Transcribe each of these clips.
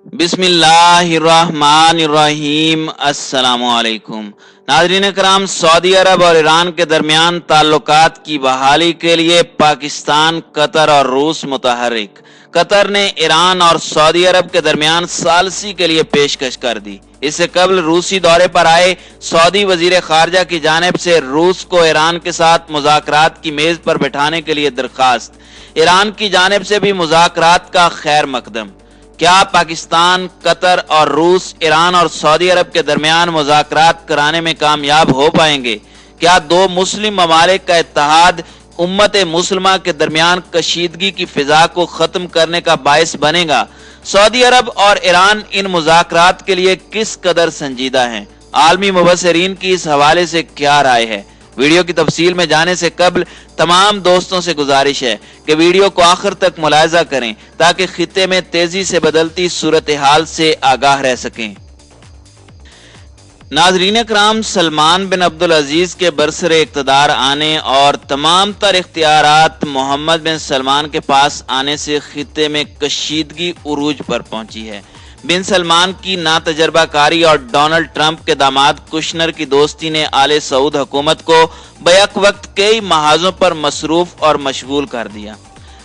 बिस्मिल्लाहिर्रहमानिर्रहीम। अस्सलामु अलैकुम। नाज़रीन कराम, सऊदी अरब और ईरान के दरमियान ताल्लुकात की बहाली के लिए पाकिस्तान, कतर और रूस मुतहर्रिक। कतर ने ईरान और सऊदी अरब के दरमियान सालसी के लिए पेशकश कर दी। इससे कबल रूसी दौरे पर आए सऊदी वजीर खारजा की जानिब से रूस को ईरान के साथ मुज़ाकरात की मेज पर बैठाने के लिए दरखास्त। ईरान की जानिब से भी मुज़ाकरात का खैर मकदम। क्या पाकिस्तान, कतर और रूस ईरान और सऊदी अरब के दरमियान मुज़ाकरात कराने में कामयाब हो पाएंगे? क्या दो मुस्लिम ममालिक का इत्तेहाद उम्मत मुस्लिमा के दरमियान कशीदगी की फिजा को ख़त्म करने का बायस बनेगा? सऊदी अरब और ईरान इन मुज़ाकरात के लिए किस कदर संजीदा हैं? आलमी मुबस्सिरीन की इस हवाले से क्या राय है? वीडियो की तफसील में जाने से कबल तमाम दोस्तों से गुजारिश है कि वीडियो को आखिर तक मुलाहिजा करें ताकि खित्ते में तेजी से बदलती सूरत हाल से आगाह रह सकें। नाज़रीन कराम, सलमान बिन अब्दुल अजीज के बरसरे इक़्तिदार आने और तमाम तर इख्तियारात मोहम्मद बिन सलमान के पास आने से खित्ते में कशीदगी उरूज पर पहुंची है। बिन सलमान की नातजर्बाकारी और डोनाल्ड ट्रंप के दामाद कुशनर की दोस्ती ने आले सऊद हुकूमत को बैक वक्त कई महाजों पर मसरूफ और मशगूल कर दिया।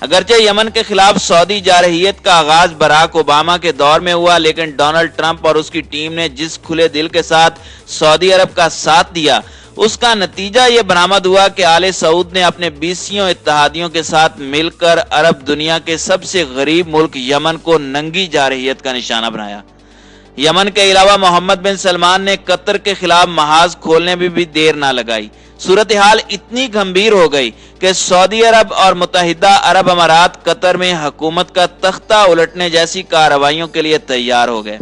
अगरचे यमन के खिलाफ सऊदी जारहियत का आगाज बराक ओबामा के दौर में हुआ, लेकिन डोनाल्ड ट्रंप और उसकी टीम ने जिस खुले दिल के साथ सऊदी अरब का साथ दिया, उसका नतीजा ये बरामद हुआ कि आले सऊद ने अपने 20 इत्तेहादियों के साथ मिलकर अरब दुनिया के सबसे गरीब मुल्क यमन को नंगी जारहियत का निशाना बनाया। यमन के अलावा मोहम्मद बिन सलमान ने कतर के खिलाफ महाज खोलने में भी देर ना लगाई। सूरत हाल इतनी गंभीर हो गई कि सऊदी अरब और मुत्तहिदा अरब अमारात कतर में हुकूमत का तख्ता उलटने जैसी कार्रवाइयों के लिए तैयार हो गए।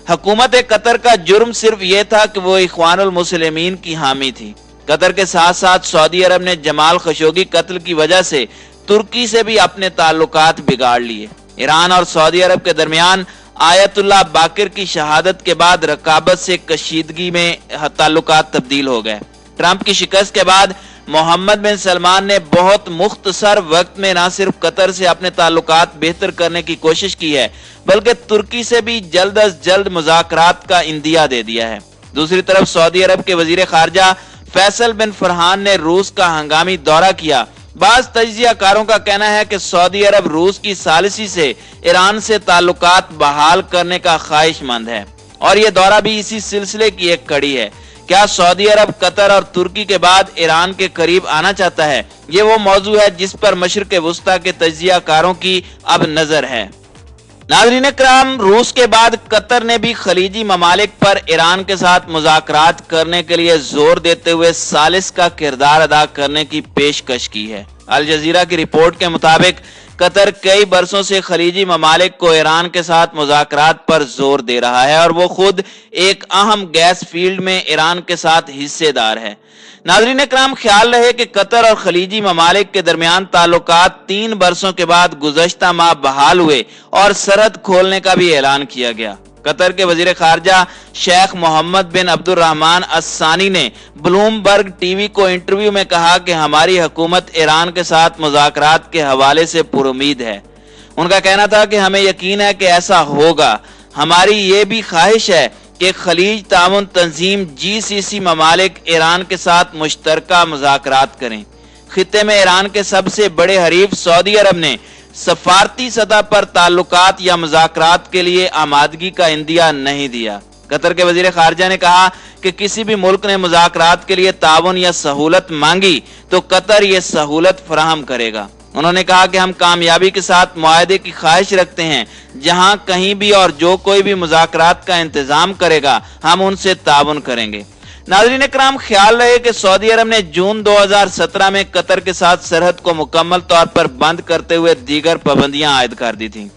हुकूमत कतर का जुर्म सिर्फ ये था कि वो इख्वानुल मुस्लिमीन की हामी थी। कतर के साथ साथ सऊदी अरब ने जमाल खशोगी कत्ल की वजह से तुर्की से भी अपने ताल्लुकात बिगाड़ लिए। ईरान और सऊदी अरब के दरमियान आयतुल्लाह बाकिर की शहादत के बाद रकाबत से कशीदगी में ताल्लुकात तब्दील हो गए। ट्रंप की शिकस्त के बाद मोहम्मद बिन सलमान ने बहुत मुख्तसर वक्त में न सिर्फ कतर से अपने ताल्लुकात बेहतर करने की कोशिश की है, बल्कि तुर्की से भी जल्द अज जल्द मुज़ाकरात का इंदिया दे दिया है। दूसरी तरफ सऊदी अरब के वजीर खारजा फैसल बिन फरहान ने रूस का हंगामी दौरा किया। बाज तज्जियाकारों का कहना है कि सऊदी अरब रूस की सालिसी से ईरान से ताल्लुकात बहाल करने का ख्वाहिशमंद है और यह दौरा भी इसी सिलसिले की एक कड़ी है। क्या सऊदी अरब कतर और तुर्की के बाद ईरान के करीब आना चाहता है? ये वो मौजू है जिस पर मशरिक़ वुस्ता के तज्जियाकारों की अब नजर है। नाज़रीन कराम, रूस के बाद कतर ने भी खलीजी ममालिक पर ईरान के साथ मुज़ाकरात करने के लिए जोर देते हुए सालिस का किरदार अदा करने की पेशकश की है। अल जज़ीरा की रिपोर्ट के मुताबिक कतर कई बरसों से खलीजी ममालिक को ईरान के साथ मुज़ाकरात पर जोर दे रहा है और वो खुद एक अहम गैस फील्ड में ईरान के साथ हिस्सेदार है। नाज़रीन कराम, ख्याल रहे कि कतर और खलीजी ममालिक के दरमियान ताल्लुकात 3 बरसों के बाद गुज़श्ता माह बहाल हुए और सरहद खोलने का भी ऐलान किया गया। कतर के वजीर खारजा शेख मोहम्मद बिन अब्दुर्रहमान अस्सानी ने ब्लूमबर्ग टीवी को इंटरव्यू में कहा कि हमारी हुकूमत ईरान के साथ मुज़ाकरात के हवाले से पुरुमीद है। उनका कहना था कि हमें यकीन है कि ऐसा होगा। हमारी ये भी ख्वाहिश है कि खलीज ताउन तंजीम GCC ममालिक ईरान के साथ मुश्तरका मुज़ाकरात करें। खित्ते में ईरान के सबसे बड़े हरीफ सऊदी अरब ने सफारती सतह पर ताल्लुकात या मुज़ाकरात के लिए आमादगी का इंदिया नहीं दिया। कतर के वजीर खारजा ने कहा कि किसी भी मुल्क ने मुज़ाकरात के लिए ताउन या सहूलत मांगी तो कतर ये सहूलत फराहम करेगा। उन्होंने कहा कि हम कामयाबी के साथ मुआहदे की ख्वाहिश रखते हैं। जहां कहीं भी और जो कोई भी मुज़ाकरात का इंतजाम करेगा हम उनसे ताउन करेंगे। नाज़रीन कराम, ख्याल रहे कि सऊदी अरब ने जून 2017 में कतर के साथ सरहद को मुकम्मल तौर पर बंद करते हुए दीगर पाबंदियां आयद कर दी थी।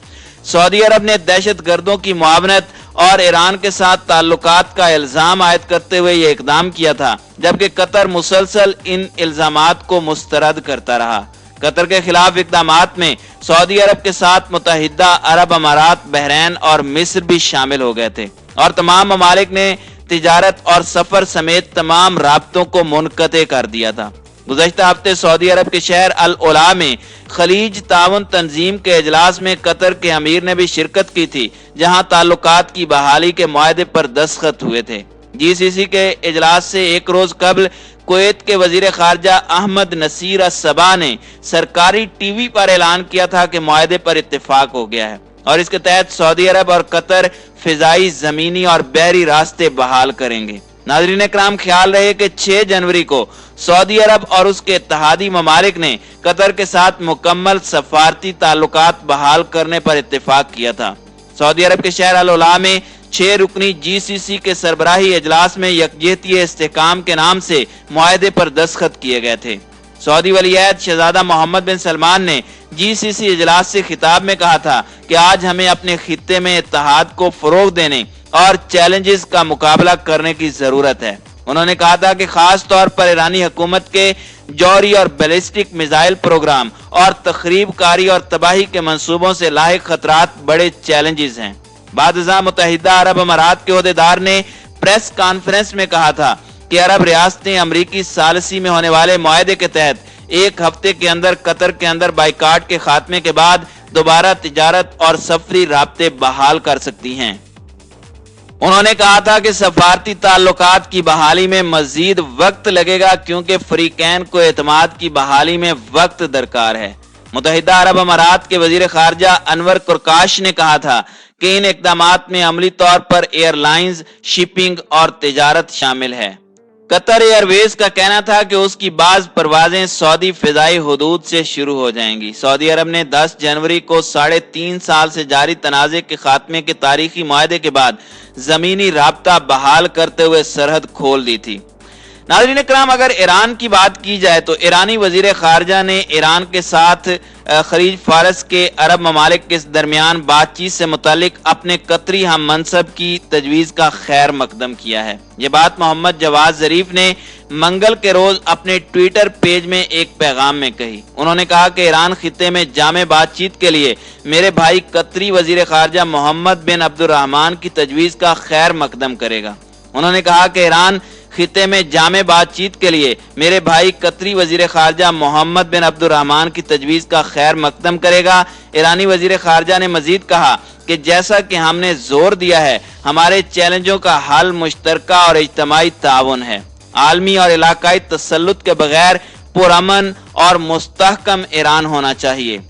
सऊदी अरब ने दहशत गर्दों की मुआवनत और ईरान के साथ ताल्लुकात का इल्जाम आयद करते हुए यह इकदाम किया था, जबकि कतर मुसलसल इन इल्जामात को मुस्तरद करता रहा। कतर के खिलाफ इकदामात में सऊदी अरब के साथ मुत्तहिदा अरब अमारात, बहरैन और मिस्र भी शामिल हो गए थे और तमाम ममालिक ने तिजारत और सफर समेत तमाम राब्तों को मुनक़ते कर दिया था। गुज़श्ता हफ्ते सऊदी अरब के शहर अल उला में खलीज ताउन तंजीम के इजलास में कतर के अमीर ने भी शिरकत की थी, जहां ताल्लुकात की बहाली के मुआहदे पर दस्तखत हुए थे। जीसीसी के इजलास से एक रोज कबल कुवैत के वजीर खारजा अहमद नसीर अस-सबा ने सरकारी टीवी पर ऐलान किया था कि मुआहदे पर इत्तेफाक हो गया है और इसके तहत सऊदी अरब और कतर फिजाई, जमीनी और बहरी रास्ते बहाल करेंगे। नाज़रीन इकराम, ख्याल रहे कि 6 जनवरी को सऊदी अरब और उसके इत्तेहादी ममालिक ने कतर के साथ मुकम्मल सफारती ताल्लुकात बहाल करने पर इत्तेफाक किया था। सऊदी अरब के शहर अल उला में 6 रुकनी जीसीसी के सरबराही इजलास में यकजहती इस्तेहकाम के नाम से मुआहदे पर दस्तखत किए गए थे। सऊदी वलीअहद शहजादा मोहम्मद बिन सलमान ने जीसीसी इजलास से खिताब में कहा था कि आज हमें अपने खित्ते में इत्तेहाद को फरोग देने और चैलेंजेस का मुकाबला करने की जरूरत है। उन्होंने कहा था कि खास तौर पर ईरानी हुकूमत के जौहरी और बैलिस्टिक मिसाइल प्रोग्राम और तखरीब कारी और तबाही के मंसूबों से लाहिक खतरात बड़े चैलेंजेस हैं। बादशाह मुत्तहिदा अरब अमारात के ओहदेदार ने प्रेस कॉन्फ्रेंस में कहा था कि अरब रियासतें अमरीकी सालिसी में होने वाले मुआहदे के तहत एक हफ्ते के अंदर कतर के अंदर बाइकाट के खात्मे के बाद दोबारा तिजारत और सफरी राब्ते बहाल कर सकती हैं। उन्होंने कहा था कि सफारती ताल्लुकात की बहाली में मजीद वक्त लगेगा क्योंकि फरीकैन को एतमाद की बहाली में वक्त दरकार है। मुत्तहिदा अरब अमारात के वजीर खारजा अनवर कुरकाश ने कहा था कि इन इक़दामात में अमली तौर पर एयरलाइंस, शिपिंग और तिजारत शामिल है। कतर एयरवेज का कहना था कि उसकी बाज परवाजें सऊदी फिजाई हुदूद से शुरू हो जाएंगी। सऊदी अरब ने 10 जनवरी को 3.5 साल से जारी तनाज़े के खात्मे के तारीखी मुआहदे के बाद जमीनी राब्ता बहाल करते हुए सरहद खोल दी थी। नाज़रीन इकराम, अगर ईरान की बात की जाए तो ईरानी वजीर खारजा ने ईरान के साथ खलीज फारस के अरब ममालिक के दरमियान बातचीत से मुतालिक अपने कतरी हम मनसब की तजवीज़ का खैर मकदम किया है। ये बात मोहम्मद जवाद ज़रीफ ने मंगल के रोज अपने ट्विटर पेज में एक पैगाम में कही। उन्होंने कहा कि ईरान खित्ते में जामे बातचीत के लिए मेरे भाई कतरी वजीर खारजा मोहम्मद बिन अब्दुर्रहमान की तजवीज़ का खैर मकदम करेगा। उन्होंने कहा कि ईरान खित्ते में जामे बातचीत के लिए मेरे भाई कतरी वजीर खारजा मोहम्मद बिन अब्दुर्रहमान की तजवीज़ का खैर मकदम करेगा। ईरानी वजीर खारजा ने मजीद कहा कि जैसा कि हमने जोर दिया है, हमारे चैलेंजों का हल मुश्तरका और इज्तमाई ताउन है। आलमी और इलाकाई तसल्लुत के बगैर पुरअमन और मुस्तहकम ईरान होना चाहिए।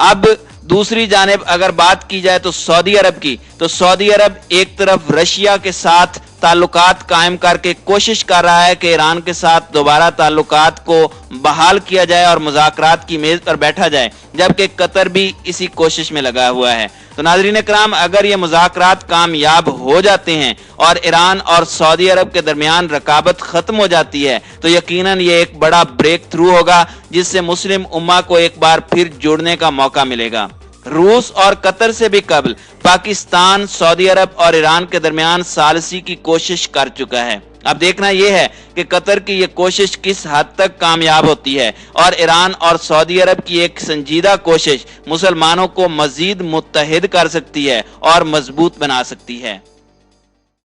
अब दूसरी जानिब अगर बात की जाए तो सऊदी अरब की, तो सऊदी अरब एक तरफ रशिया के साथ ताल्लुकात कायम करके कोशिश कर रहा है कि ईरान के साथ दोबारा ताल्लुकात को बहाल किया जाए और मुज़ाकरात की मेज पर बैठा जाए, जबकि कतर भी इसी कोशिश में लगा हुआ है। तो नाज़रीन इकराम, अगर ये मुज़ाकरात कामयाब हो जाते हैं और ईरान और सऊदी अरब के दरमियान रकाबत खत्म हो जाती है तो यकीनन ये एक बड़ा ब्रेक थ्रू होगा जिससे मुस्लिम उम्मा को एक बार फिर जुड़ने का मौका मिलेगा। रूस और कतर से भी कबल पाकिस्तान सऊदी अरब और ईरान के दरमियान सालिसी की कोशिश कर चुका है। अब देखना यह है कि कतर की यह कोशिश किस हद तक कामयाब होती है और ईरान और सऊदी अरब की एक संजीदा कोशिश मुसलमानों को मजीद मुत्तहिद कर सकती है और मजबूत बना सकती है।